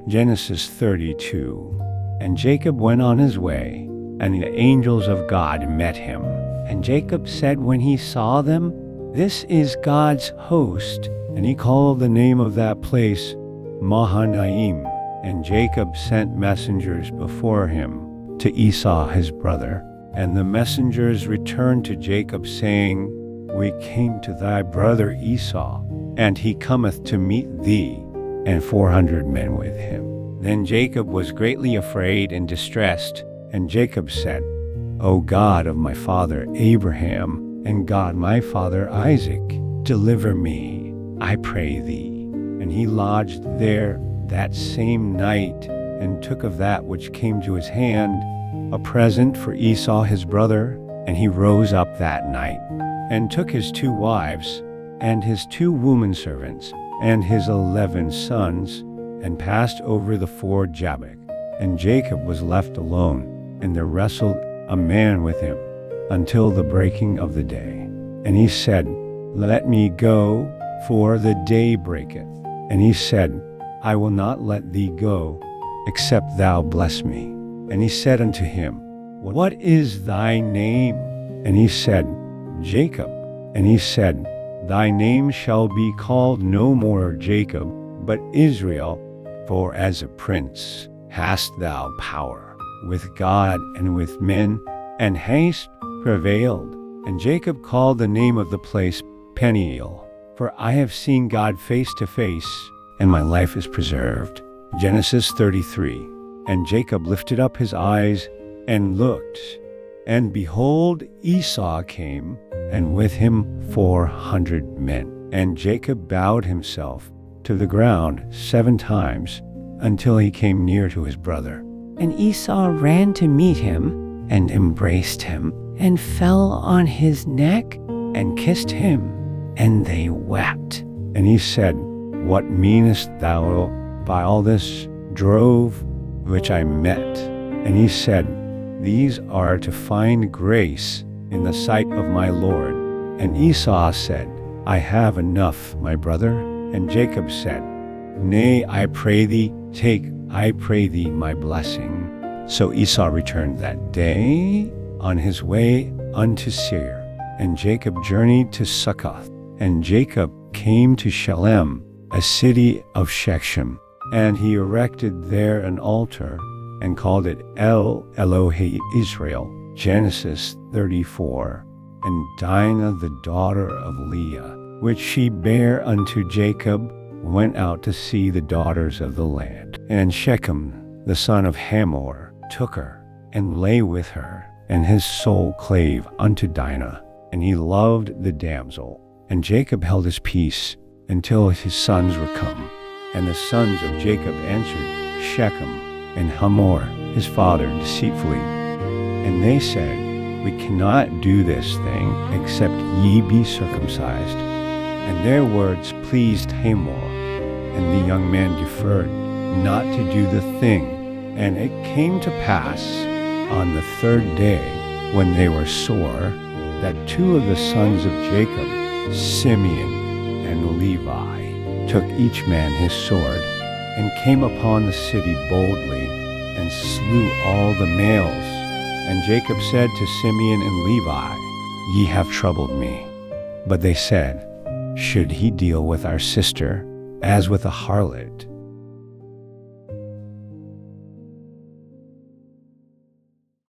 Genesis 32. And Jacob went on his way, and the angels of God met him. And Jacob said when he saw them, "This is God's host." And he called the name of that place Mahanaim. And Jacob sent messengers before him to Esau his brother. And the messengers returned to Jacob, saying, "We came to thy brother Esau, and he cometh to meet thee, and 400 men with him." Then Jacob was greatly afraid and distressed. And Jacob said, "O God of my father Abraham, and God my father Isaac, deliver me, I pray thee." And he lodged there that same night, and took of that which came to his hand a present for Esau his brother. And he rose up that night, and took his 2 wives, and his 2 woman servants, and his 11 sons, and passed over the ford Jabbok. And Jacob was left alone, and there wrestled a man with him until the breaking of the day. And he said, "Let me go, for the day breaketh." And he said, "I will not let thee go, except thou bless me." And he said unto him, "What is thy name?" And he said, "Jacob." And he said, "Thy name shall be called no more Jacob, but Israel, for as a prince hast thou power with God and with men, and hast prevailed." And Jacob called the name of the place Peniel, for I have seen God face to face, and my life is preserved. Genesis 33. And Jacob lifted up his eyes and looked, and behold, Esau came, and with him 400 men. And Jacob bowed himself to the ground 7 times, until he came near to his brother. And Esau ran to meet him, and embraced him, and fell on his neck, and kissed him, and they wept. And he said, "What meanest thou by all this drove which I met?" And he said, "These are to find grace in the sight of my Lord." And Esau said, "I have enough, my brother." And Jacob said, "Nay, I pray thee, take, I pray thee, my blessing." So Esau returned that day on his way unto Seir. And Jacob journeyed to Succoth. And Jacob came to Shalem, a city of Shechem. And he erected there an altar, and called it El Elohe Israel. Genesis 34. And Dinah the daughter of Leah, which she bare unto Jacob, went out to see the daughters of the land. And Shechem the son of Hamor took her, and lay with her, and his soul clave unto Dinah, and he loved the damsel. And Jacob held his peace until his sons were come. And the sons of Jacob answered Shechem and Hamor his father deceitfully. And they said, "We cannot do this thing, except ye be circumcised." And their words pleased Hamor, and the young man deferred not to do the thing. And it came to pass on the 3rd day, when they were sore, that 2 of the sons of Jacob, Simeon and Levi, took each man his sword, and came upon the city boldly, and slew all the males. And Jacob said to Simeon and Levi, "Ye have troubled me." But they said, "Should he deal with our sister as with a harlot?"